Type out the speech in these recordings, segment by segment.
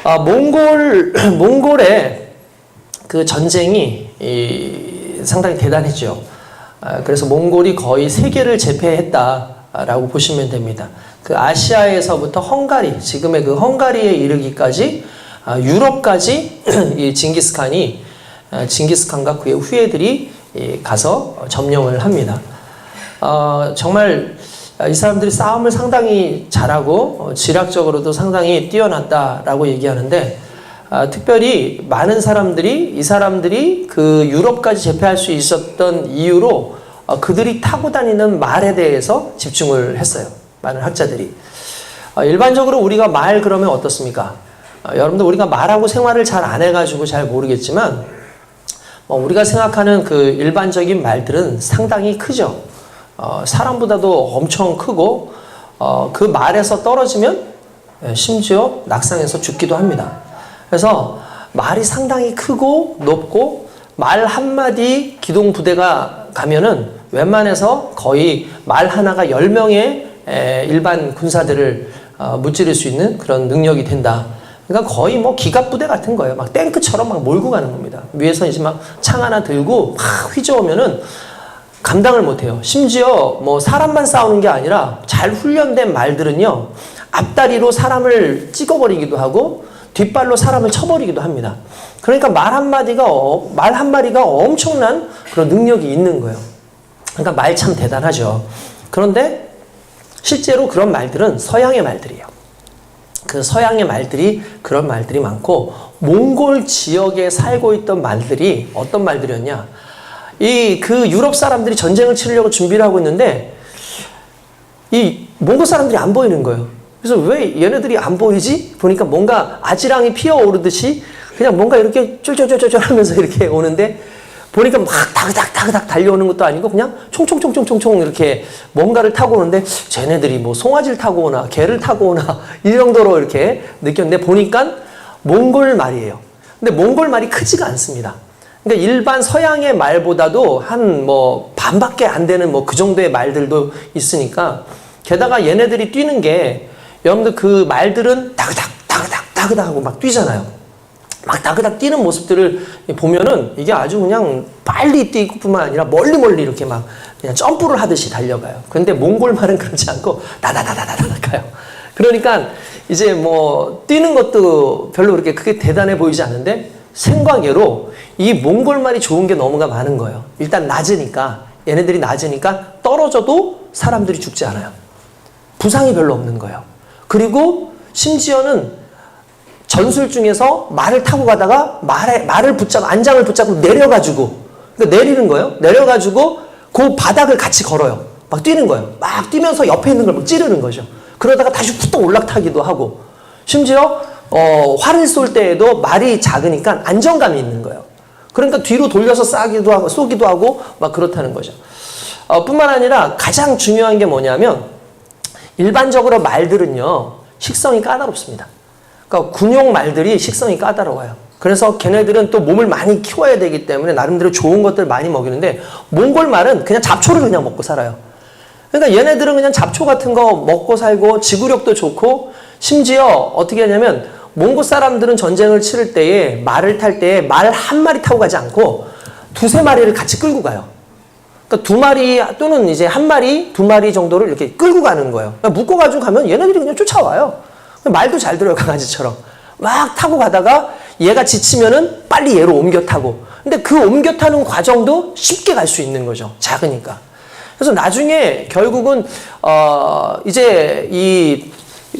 몽골의 그 전쟁이 상당히 대단했죠. 그래서 몽골이 거의 세계를 제패했다라고 보시면 됩니다. 그 아시아에서부터 헝가리, 지금의 그 헝가리에 이르기까지 유럽까지 이 징기스칸과 그의 후예들이 가서 점령을 합니다. 정말 이 사람들이 싸움을 상당히 잘하고 지략적으로도 상당히 뛰어났다라고 얘기하는데, 특별히 많은 사람들이 이 사람들이 그 유럽까지 제패할 수 있었던 이유로 그들이 타고 다니는 말에 대해서 집중을 했어요. 많은 학자들이. 일반적으로 우리가 말 그러면 어떻습니까? 여러분들 우리가 말하고 생활을 잘 안 해가지고 잘 모르겠지만 우리가 생각하는 그 일반적인 말들은 상당히 크죠. 사람보다도 엄청 크고 그 말에서 떨어지면 심지어 낙상해서 죽기도 합니다. 그래서 말이 상당히 크고 높고 말 한마디 기동부대가 가면은 웬만해서 거의 말 하나가 10명의 일반 군사들을 무찌를 수 있는 그런 능력이 된다. 그러니까 거의 뭐 기갑부대 같은 거예요. 막 탱크처럼 막 몰고 가는 겁니다. 위에서 이제 막 창 하나 들고 막 휘저으면은 감당을 못해요. 심지어 뭐 사람만 싸우는 게 아니라 잘 훈련된 말들은요, 앞다리로 사람을 찍어버리기도 하고 뒷발로 사람을 쳐버리기도 합니다. 그러니까 말 한마리가 엄청난 그런 능력이 있는 거예요. 그러니까 말 참 대단하죠. 그런데 실제로 그런 말들은 서양의 말들이에요. 그 서양의 말들이 그런 말들이 많고, 몽골 지역에 살고 있던 말들이 어떤 말들이었냐? 그 유럽 사람들이 전쟁을 치르려고 준비를 하고 있는데 이 몽골 사람들이 안 보이는 거예요. 그래서 왜 얘네들이 안 보이지? 보니까 뭔가 아지랑이 피어오르듯이 그냥 뭔가 이렇게 쫄쫄쫄쫄 하면서 이렇게 오는데, 보니까 막 다그닥 달려오는 것도 아니고 그냥 총총총총총총 이렇게 뭔가를 타고 오는데, 쟤네들이 뭐 송아지를 타고 오나 개를 타고 오나 이 정도로 이렇게 느꼈는데, 보니까 몽골 말이에요. 근데 몽골 말이 크지가 않습니다. 그러니까 일반 서양의 말보다도 한 뭐 반밖에 안 되는 뭐 그 정도의 말들도 있으니까, 게다가 얘네들이 뛰는 게, 여러분들 그 말들은 다그닥 하고 막 뛰잖아요. 막 다그닥 뛰는 모습들을 보면은 이게 아주 그냥 빨리 뛰고 뿐만 아니라 멀리 이렇게 막 그냥 점프를 하듯이 달려가요. 그런데 몽골 말은 그렇지 않고 다다다다다다 가요. 그러니까 이제 뭐 뛰는 것도 별로 그렇게 크게 대단해 보이지 않는데, 생과계로 이 몽골 말이 좋은 게 너무가 많은 거예요. 일단 얘네들이 낮으니까 떨어져도 사람들이 죽지 않아요. 부상이 별로 없는 거예요. 그리고 심지어는 전술 중에서 말을 타고 가다가 안장을 붙잡고 내려가지고, 그러니까 내리는 거예요. 내려가지고 그 바닥을 같이 걸어요. 막 뛰는 거예요. 막 뛰면서 옆에 있는 걸 막 찌르는 거죠. 그러다가 다시 후딱 올라타기도 하고, 심지어 활을 쏠 때에도 말이 작으니까 안정감이 있는 거예요. 그러니까 뒤로 돌려서 쏘기도 하고 막 그렇다는 거죠. 뿐만 아니라 가장 중요한 게 뭐냐면, 일반적으로 말들은요, 식성이 까다롭습니다. 그러니까 군용 말들이 식성이 까다로워요. 그래서 걔네들은 또 몸을 많이 키워야 되기 때문에 나름대로 좋은 것들 많이 먹이는데, 몽골 말은 그냥 잡초를 그냥 먹고 살아요. 그러니까 얘네들은 그냥 잡초 같은 거 먹고 살고 지구력도 좋고, 심지어 어떻게 하냐면 몽골 사람들은 전쟁을 치를 때에 말을 탈 때에 말 한 마리 타고 가지 않고 두세 마리를 같이 끌고 가요. 그러니까 두 마리 또는 이제 한 마리, 두 마리 정도를 이렇게 끌고 가는 거예요. 그러니까 묶어가지고 가면 얘네들이 그냥 쫓아와요. 말도 잘 들어요, 강아지처럼. 막 타고 가다가 얘가 지치면은 빨리 얘로 옮겨 타고. 근데 그 옮겨 타는 과정도 쉽게 갈 수 있는 거죠. 작으니까. 그래서 나중에 결국은 이제 이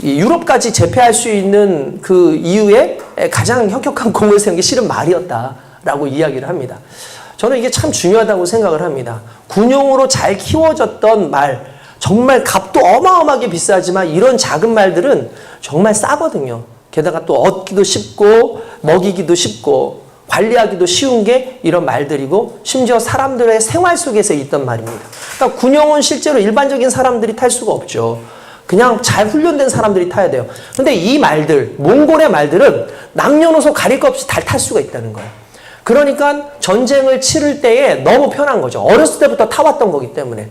유럽까지 제패할 수 있는 그 이유에 가장 혁혁한 공을 세운 게 실은 말이었다라고 이야기를 합니다. 저는 이게 참 중요하다고 생각을 합니다. 군용으로 잘 키워졌던 말, 정말 값도 어마어마하게 비싸지만 이런 작은 말들은 정말 싸거든요. 게다가 또 얻기도 쉽고 먹이기도 쉽고 관리하기도 쉬운 게 이런 말들이고, 심지어 사람들의 생활 속에서 있던 말입니다. 그러니까 군용은 실제로 일반적인 사람들이 탈 수가 없죠. 그냥 잘 훈련된 사람들이 타야 돼요. 근데 이 말들, 몽골의 말들은 남녀노소 가릴 것 없이 다 탈 수가 있다는 거예요. 그러니까 전쟁을 치를 때에 너무 편한 거죠. 어렸을 때부터 타왔던 거기 때문에.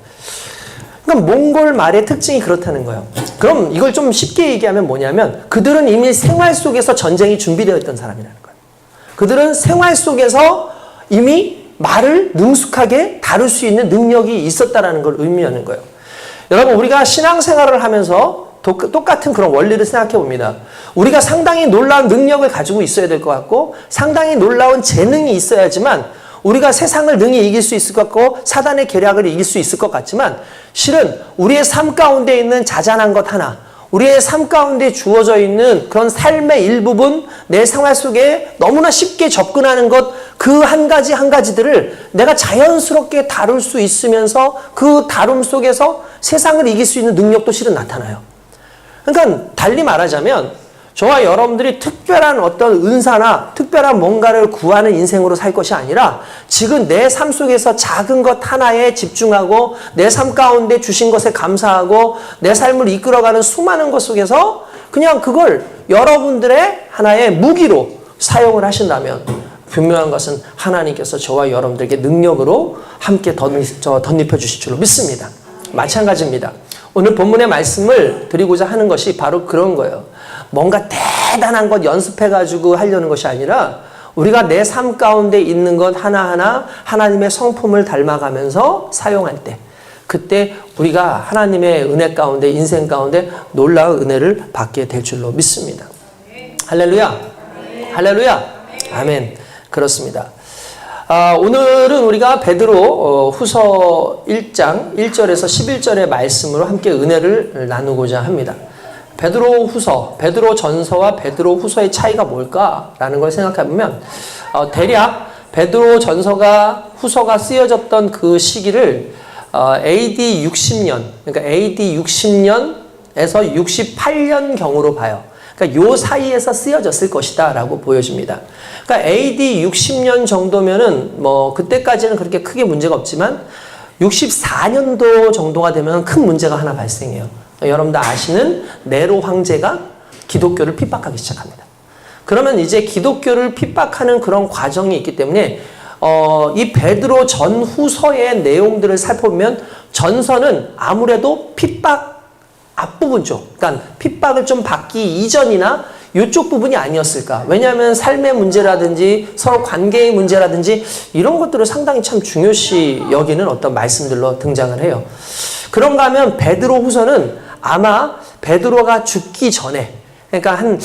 그러니까 몽골 말의 특징이 그렇다는 거예요. 그럼 이걸 좀 쉽게 얘기하면 뭐냐면 그들은 이미 생활 속에서 전쟁이 준비되어 있던 사람이라는 거예요. 그들은 생활 속에서 이미 말을 능숙하게 다룰 수 있는 능력이 있었다라는 걸 의미하는 거예요. 여러분, 우리가 신앙생활을 하면서 똑같은 그런 원리를 생각해 봅니다. 우리가 상당히 놀라운 능력을 가지고 있어야 될 것 같고 상당히 놀라운 재능이 있어야지만 우리가 세상을 능히 이길 수 있을 것 같고 사단의 계략을 이길 수 있을 것 같지만 실은 우리의 삶 가운데 있는 자잘한 것 하나, 우리의 삶 가운데 주어져 있는 그런 삶의 일부분, 내 생활 속에 너무나 쉽게 접근하는 것, 그 한 가지 한 가지들을 내가 자연스럽게 다룰 수 있으면서 그 다룸 속에서 세상을 이길 수 있는 능력도 실은 나타나요. 그러니까 달리 말하자면 저와 여러분들이 특별한 어떤 은사나 특별한 뭔가를 구하는 인생으로 살 것이 아니라 지금 내 삶 속에서 작은 것 하나에 집중하고 내 삶 가운데 주신 것에 감사하고 내 삶을 이끌어가는 수많은 것 속에서 그냥 그걸 여러분들의 하나의 무기로 사용을 하신다면 분명한 것은 하나님께서 저와 여러분들에게 능력으로 함께 덧입혀 주실 줄로 믿습니다. 마찬가지입니다. 오늘 본문의 말씀을 드리고자 하는 것이 바로 그런 거예요. 뭔가 대단한 것 연습해가지고 하려는 것이 아니라 우리가 내 삶 가운데 있는 것 하나하나 하나님의 성품을 닮아가면서 사용할 때 그때 우리가 하나님의 은혜 가운데 인생 가운데 놀라운 은혜를 받게 될 줄로 믿습니다. 할렐루야. 할렐루야. 아멘. 그렇습니다. 오늘은 우리가 베드로 후서 1장 1절에서 11절의 말씀으로 함께 은혜를 나누고자 합니다. 베드로 후서, 베드로 전서와 베드로 후서의 차이가 뭘까라는 걸 생각해보면 대략 베드로 전서가 후서가 쓰여졌던 그 시기를 AD 60년, 그러니까 AD 60년에서 68년 경으로 봐요. 그러니까 요 사이에서 쓰여졌을 것이다 라고 보여집니다. 그러니까 AD 60년 정도면은 뭐 그때까지는 그렇게 크게 문제가 없지만 64년도 정도가 되면 큰 문제가 하나 발생해요. 여러분들 아시는 네로 황제가 기독교를 핍박하기 시작합니다. 그러면 이제 기독교를 핍박하는 그런 과정이 있기 때문에 이 베드로 전후서의 내용들을 살펴보면 전서는 아무래도 핍박 앞부분 쪽, 그러니까 핍박을 좀 받기 이전이나 이쪽 부분이 아니었을까. 왜냐하면 삶의 문제라든지 서로 관계의 문제라든지 이런 것들을 상당히 참 중요시 여기는 어떤 말씀들로 등장을 해요. 그런가 하면 베드로 후서는 아마 베드로가 죽기 전에, 그러니까 한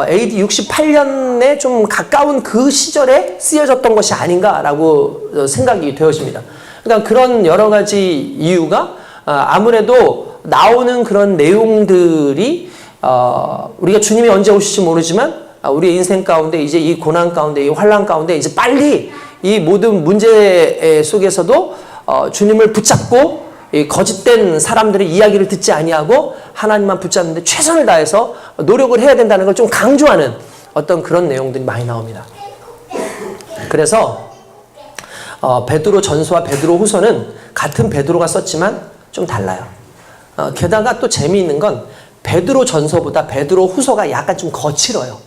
AD 68년에 좀 가까운 그 시절에 쓰여졌던 것이 아닌가라고 생각이 되어집니다. 그러니까 그런 여러 가지 이유가 아무래도 나오는 그런 내용들이 우리가 주님이 언제 오실지 모르지만 우리의 인생 가운데 이제 이 고난 가운데 이 환난 가운데 이제 빨리 이 모든 문제 속에서도 주님을 붙잡고 이 거짓된 사람들의 이야기를 듣지 아니하고 하나님만 붙잡는 데 최선을 다해서 노력을 해야 된다는 걸 좀 강조하는 어떤 그런 내용들이 많이 나옵니다. 그래서 베드로 전서와 베드로 후서는 같은 베드로가 썼지만 좀 달라요. 게다가 또 재미있는 건 베드로 전서보다 베드로 후서가 약간 좀 거칠어요.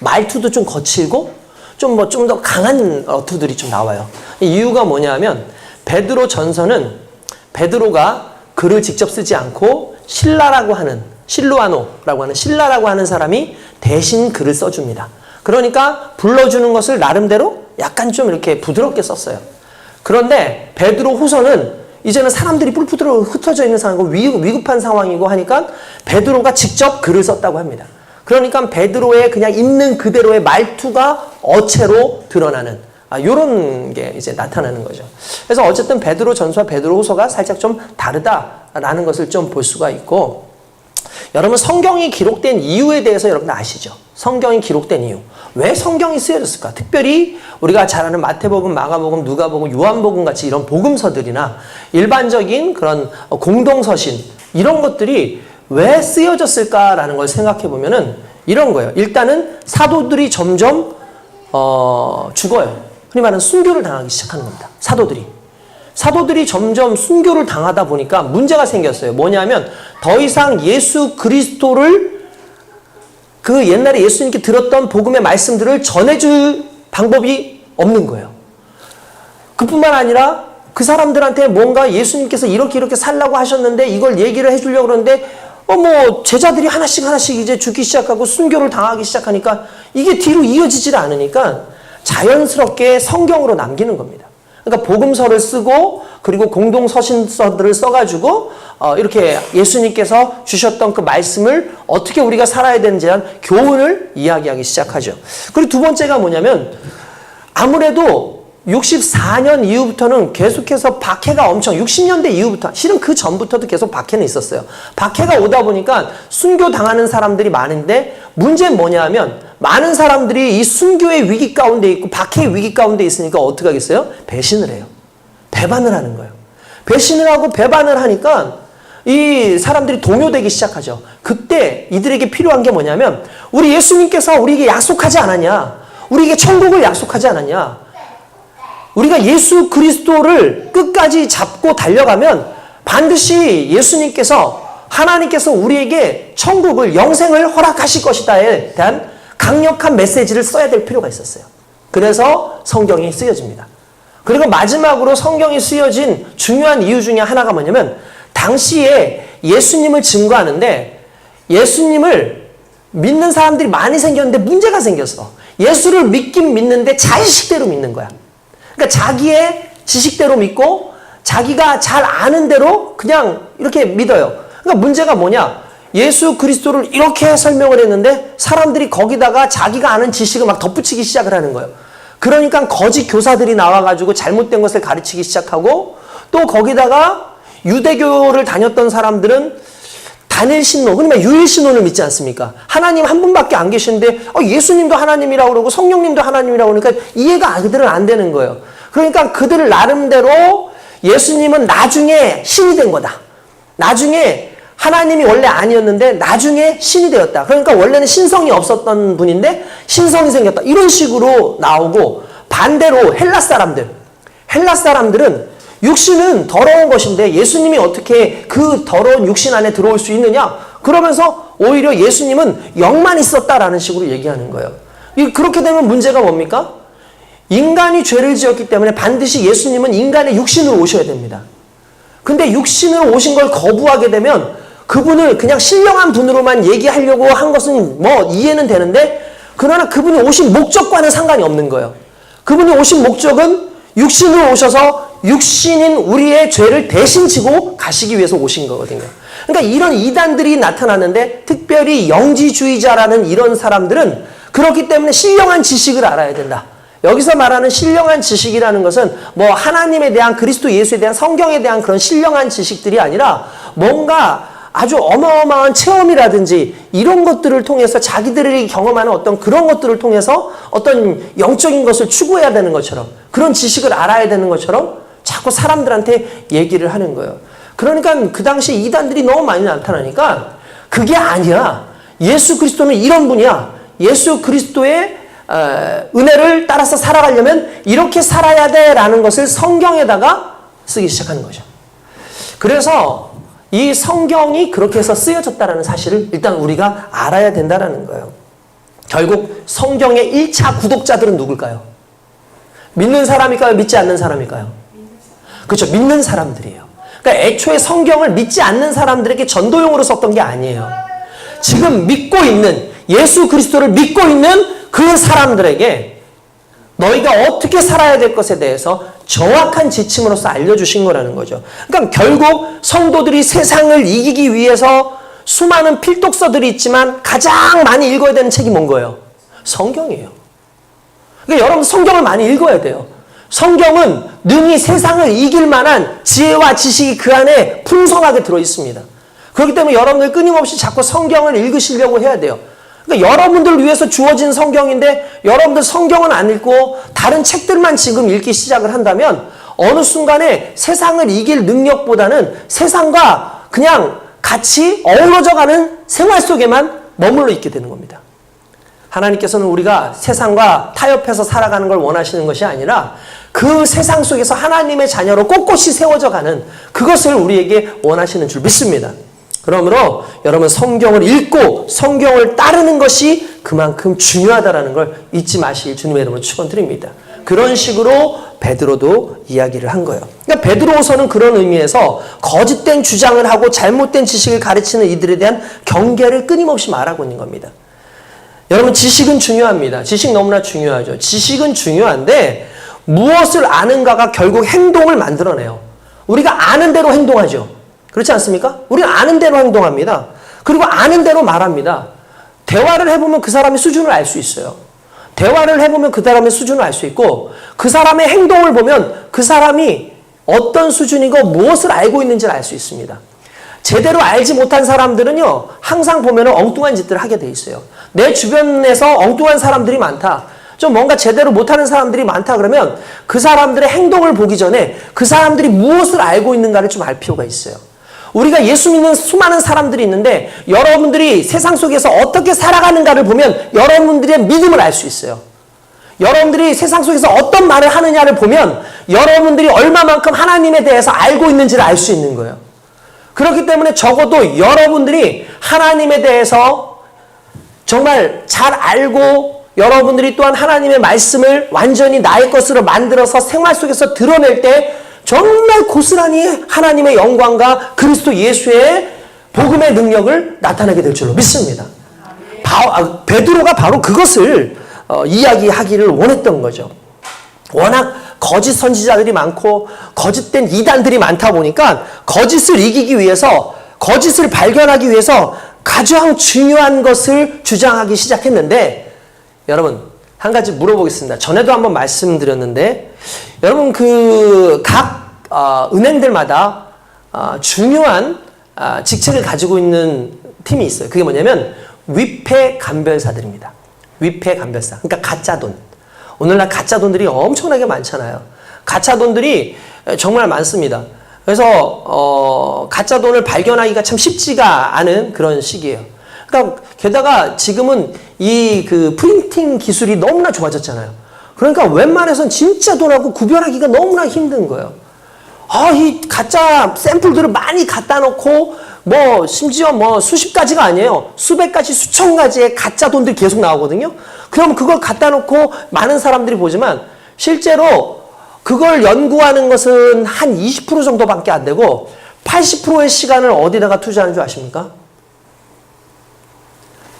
말투도 좀 거칠고 좀 더 강한 어투들이 좀 나와요. 이유가 뭐냐면 베드로 전서는 베드로가 글을 직접 쓰지 않고 실로아노라고 하는 신라라고 하는 사람이 대신 글을 써줍니다. 그러니까 불러주는 것을 나름대로 약간 좀 이렇게 부드럽게 썼어요. 그런데 베드로 후서는 이제는 사람들이 뿔뿔 흩어져 있는 상황이고 위급한 상황이고 하니까 베드로가 직접 글을 썼다고 합니다. 그러니까 베드로의 그냥 있는 그대로의 말투가 어체로 드러나는 이런 게 이제 나타나는 거죠. 그래서 어쨌든 베드로 전서와 베드로 후서가 살짝 좀 다르다라는 것을 좀 볼 수가 있고, 여러분 성경이 기록된 이유에 대해서 여러분 아시죠? 성경이 기록된 이유. 왜 성경이 쓰여졌을까? 특별히 우리가 잘 아는 마태복음, 마가복음, 누가복음, 요한복음 같이 이런 복음서들이나 일반적인 그런 공동서신 이런 것들이 왜 쓰여졌을까라는 걸 생각해 보면은 이런 거예요. 일단은 사도들이 점점 죽어요. 흔히 말하는 순교를 당하기 시작하는 겁니다. 사도들이 점점 순교를 당하다 보니까 문제가 생겼어요. 뭐냐면 더 이상 예수 그리스도를 그 옛날에 예수님께 들었던 복음의 말씀들을 전해줄 방법이 없는 거예요. 그뿐만 아니라 그 사람들한테 뭔가 예수님께서 이렇게 살라고 하셨는데 이걸 얘기를 해주려고 그러는데 뭐 제자들이 하나씩 이제 죽기 시작하고 순교를 당하기 시작하니까 이게 뒤로 이어지질 않으니까 자연스럽게 성경으로 남기는 겁니다. 그러니까 복음서를 쓰고 그리고 공동서신서들을 써가지고 이렇게 예수님께서 주셨던 그 말씀을 어떻게 우리가 살아야 되는지에 대한 교훈을 이야기하기 시작하죠. 그리고 두 번째가 뭐냐면 아무래도 64년 이후부터는 계속해서 박해가 엄청 60년대 이후부터 실은 그 전부터도 계속 박해는 있었어요. 박해가 오다 보니까 순교 당하는 사람들이 많은데 문제는 뭐냐면 많은 사람들이 이 순교의 위기 가운데 있고 박해의 위기 가운데 있으니까 어떻게 하겠어요? 배신을 해요. 배반을 하는 거예요. 배신을 하고 배반을 하니까 이 사람들이 동요되기 시작하죠. 그때 이들에게 필요한 게 뭐냐면 우리 예수님께서 우리에게 약속하지 않았냐? 우리에게 천국을 약속하지 않았냐? 우리가 예수 그리스도를 끝까지 잡고 달려가면 반드시 예수님께서 하나님께서 우리에게 천국을 영생을 허락하실 것이다에 대한 강력한 메시지를 써야 될 필요가 있었어요. 그래서 성경이 쓰여집니다. 그리고 마지막으로 성경이 쓰여진 중요한 이유 중에 하나가 뭐냐면 당시에 예수님을 증거하는데 예수님을 믿는 사람들이 많이 생겼는데 문제가 생겼어. 예수를 믿긴 믿는데 자의식대로 믿는 거야. 그러니까 자기의 지식대로 믿고 자기가 잘 아는 대로 그냥 이렇게 믿어요. 그러니까 문제가 뭐냐? 예수 그리스도를 이렇게 설명을 했는데 사람들이 거기다가 자기가 아는 지식을 막 덧붙이기 시작을 하는 거예요. 그러니까 거짓 교사들이 나와가지고 잘못된 것을 가르치기 시작하고 또 거기다가 유대교를 다녔던 사람들은 단일신론, 그러니까 유일신론을 믿지 않습니까? 하나님 한 분밖에 안 계신데 예수님도 하나님이라고 그러고 성령님도 하나님이라고 그러니까 이해가 그들은 안 되는 거예요. 그러니까 그들 나름대로 예수님은 나중에 신이 된 거다. 나중에 하나님이 원래 아니었는데 나중에 신이 되었다. 그러니까 원래는 신성이 없었던 분인데 신성이 생겼다. 이런 식으로 나오고 반대로 헬라 사람들은 육신은 더러운 것인데 예수님이 어떻게 그 더러운 육신 안에 들어올 수 있느냐? 그러면서 오히려 예수님은 영만 있었다라는 식으로 얘기하는 거예요. 그렇게 되면 문제가 뭡니까? 인간이 죄를 지었기 때문에 반드시 예수님은 인간의 육신으로 오셔야 됩니다. 근데 육신으로 오신 걸 거부하게 되면 그분을 그냥 신령한 분으로만 얘기하려고 한 것은 뭐 이해는 되는데 그러나 그분이 오신 목적과는 상관이 없는 거예요. 그분이 오신 목적은 육신으로 오셔서 육신인 우리의 죄를 대신 지고 가시기 위해서 오신 거거든요. 그러니까 이런 이단들이 나타나는데 특별히 영지주의자라는 이런 사람들은 그렇기 때문에 신령한 지식을 알아야 된다. 여기서 말하는 신령한 지식이라는 것은 뭐 하나님에 대한 그리스도 예수에 대한 성경에 대한 그런 신령한 지식들이 아니라 뭔가 아주 어마어마한 체험이라든지 이런 것들을 통해서 자기들이 경험하는 어떤 그런 것들을 통해서 어떤 영적인 것을 추구해야 되는 것처럼 그런 지식을 알아야 되는 것처럼 자꾸 사람들한테 얘기를 하는 거예요. 그러니까 그 당시에 이단들이 너무 많이 나타나니까 그게 아니야. 예수 그리스도는 이런 분이야. 예수 그리스도의 은혜를 따라서 살아가려면 이렇게 살아야 돼라는 것을 성경에다가 쓰기 시작하는 거죠. 그래서 이 성경이 그렇게 해서 쓰여졌다는 사실을 일단 우리가 알아야 된다는 거예요. 결국 성경의 1차 구독자들은 누굴까요? 믿는 사람일까요? 믿지 않는 사람일까요? 그렇죠. 믿는 사람들이에요. 그러니까 애초에 성경을 믿지 않는 사람들에게 전도용으로 썼던 게 아니에요. 지금 믿고 있는 예수 그리스도를 믿고 있는 그 사람들에게 너희가 어떻게 살아야 될 것에 대해서 정확한 지침으로서 알려주신 거라는 거죠. 그러니까 결국 성도들이 세상을 이기기 위해서 수많은 필독서들이 있지만 가장 많이 읽어야 되는 책이 뭔 거예요? 성경이에요. 그러니까 여러분 성경을 많이 읽어야 돼요. 성경은 능히 세상을 이길 만한 지혜와 지식이 그 안에 풍성하게 들어있습니다. 그렇기 때문에 여러분들 끊임없이 자꾸 성경을 읽으시려고 해야 돼요. 그러니까 여러분들을 위해서 주어진 성경인데 여러분들 성경은 안 읽고 다른 책들만 지금 읽기 시작을 한다면 어느 순간에 세상을 이길 능력보다는 세상과 그냥 같이 어우러져가는 생활 속에만 머물러 있게 되는 겁니다. 하나님께서는 우리가 세상과 타협해서 살아가는 걸 원하시는 것이 아니라 그 세상 속에서 하나님의 자녀로 꼿꼿이 세워져가는 그것을 우리에게 원하시는 줄 믿습니다. 그러므로 여러분 성경을 읽고 성경을 따르는 것이 그만큼 중요하다는 걸 잊지 마실 주님의 이름으로 축원드립니다. 그런 식으로 베드로도 이야기를 한 거예요. 그러니까 베드로서는 그런 의미에서 거짓된 주장을 하고 잘못된 지식을 가르치는 이들에 대한 경계를 끊임없이 말하고 있는 겁니다. 여러분, 지식은 중요합니다. 지식 너무나 중요하죠. 지식은 중요한데 무엇을 아는가가 결국 행동을 만들어내요. 우리가 아는 대로 행동하죠. 그렇지 않습니까? 우리는 아는 대로 행동합니다. 그리고 아는 대로 말합니다. 대화를 해보면 그 사람의 수준을 알 수 있어요. 대화를 해보면 그 사람의 수준을 알 수 있고 그 사람의 행동을 보면 그 사람이 어떤 수준이고 무엇을 알고 있는지를 알 수 있습니다. 제대로 알지 못한 사람들은요, 항상 보면 엉뚱한 짓들을 하게 돼 있어요. 내 주변에서 엉뚱한 사람들이 많다. 좀 뭔가 제대로 못하는 사람들이 많다 그러면 그 사람들의 행동을 보기 전에 그 사람들이 무엇을 알고 있는가를 좀 알 필요가 있어요. 우리가 예수 믿는 수많은 사람들이 있는데 여러분들이 세상 속에서 어떻게 살아가는가를 보면 여러분들의 믿음을 알 수 있어요. 여러분들이 세상 속에서 어떤 말을 하느냐를 보면 여러분들이 얼마만큼 하나님에 대해서 알고 있는지를 알 수 있는 거예요. 그렇기 때문에 적어도 여러분들이 하나님에 대해서 정말 잘 알고 여러분들이 또한 하나님의 말씀을 완전히 나의 것으로 만들어서 생활 속에서 드러낼 때 정말 고스란히 하나님의 영광과 그리스도 예수의 복음의 능력을 나타내게 될 줄로 믿습니다. 베드로가 바로 그것을 이야기하기를 원했던 거죠. 워낙 거짓 선지자들이 많고 거짓된 이단들이 많다 보니까 거짓을 이기기 위해서, 거짓을 발견하기 위해서 가장 중요한 것을 주장하기 시작했는데, 여러분 한 가지 물어보겠습니다. 전에도 한번 말씀드렸는데, 여러분 각 은행들마다 중요한 직책을 가지고 있는 팀이 있어요. 그게 뭐냐면 위패 감별사들입니다. 위패 감별사. 그러니까 가짜 돈. 오늘날 가짜 돈들이 엄청나게 많잖아요. 가짜 돈들이 정말 많습니다. 그래서 가짜 돈을 발견하기가 참 쉽지가 않은 그런 시기예요. 그러니까 게다가 지금은 이 프린팅 기술이 너무나 좋아졌잖아요. 그러니까 웬만해선 진짜 돈하고 구별하기가 너무나 힘든 거예요. 이 가짜 샘플들을 많이 갖다 놓고 심지어 수십 가지가 아니에요. 수백 가지, 수천 가지의 가짜 돈들이 계속 나오거든요. 그럼 그걸 갖다 놓고 많은 사람들이 보지만 실제로 그걸 연구하는 것은 한 20% 정도밖에 안 되고 80%의 시간을 어디다가 투자하는 줄 아십니까?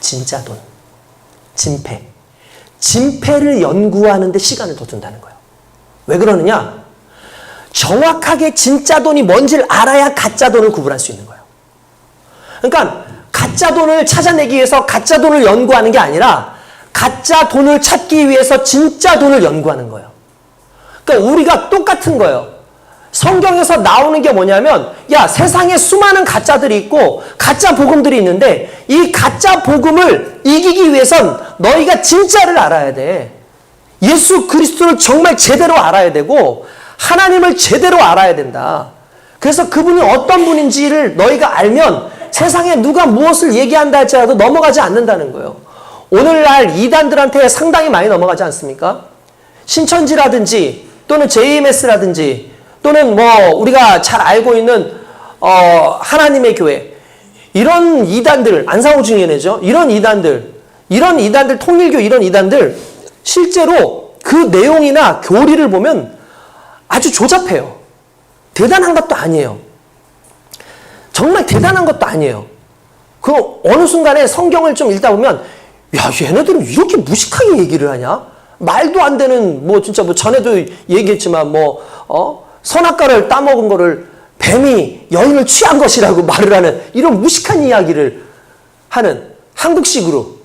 진짜 돈. 진패. 진패를 연구하는 데 시간을 더 둔다는 거예요. 왜 그러느냐? 정확하게 진짜 돈이 뭔지를 알아야 가짜 돈을 구분할 수 있는 거예요. 그러니까 가짜 돈을 찾아내기 위해서 가짜 돈을 연구하는 게 아니라 가짜 돈을 찾기 위해서 진짜 돈을 연구하는 거예요. 그러니까 우리가 똑같은 거예요. 성경에서 나오는 게 뭐냐면, 세상에 수많은 가짜들이 있고 가짜 복음들이 있는데 이 가짜 복음을 이기기 위해선 너희가 진짜를 알아야 돼. 예수 그리스도를 정말 제대로 알아야 되고 하나님을 제대로 알아야 된다. 그래서 그분이 어떤 분인지를 너희가 알면 세상에 누가 무엇을 얘기한다 할지라도 넘어가지 않는다는 거예요. 오늘날 이단들한테 상당히 많이 넘어가지 않습니까? 신천지라든지 또는 JMS라든지 또는 우리가 잘 알고 있는 하나님의 교회, 이런 이단들, 안상호중연회죠. 이런 이단들, 통일교 이런 이단들, 실제로 그 내용이나 교리를 보면 아주 조잡해요. 대단한 것도 아니에요. 정말 대단한 것도 아니에요. 어느 순간에 성경을 좀 읽다 보면, 얘네들은 이렇게 무식하게 얘기를 하냐? 말도 안 되는, 전에도 얘기했지만, 선악과를 따먹은 거를 뱀이 여인을 취한 것이라고 말을 하는 이런 무식한 이야기를 하는 한국식으로,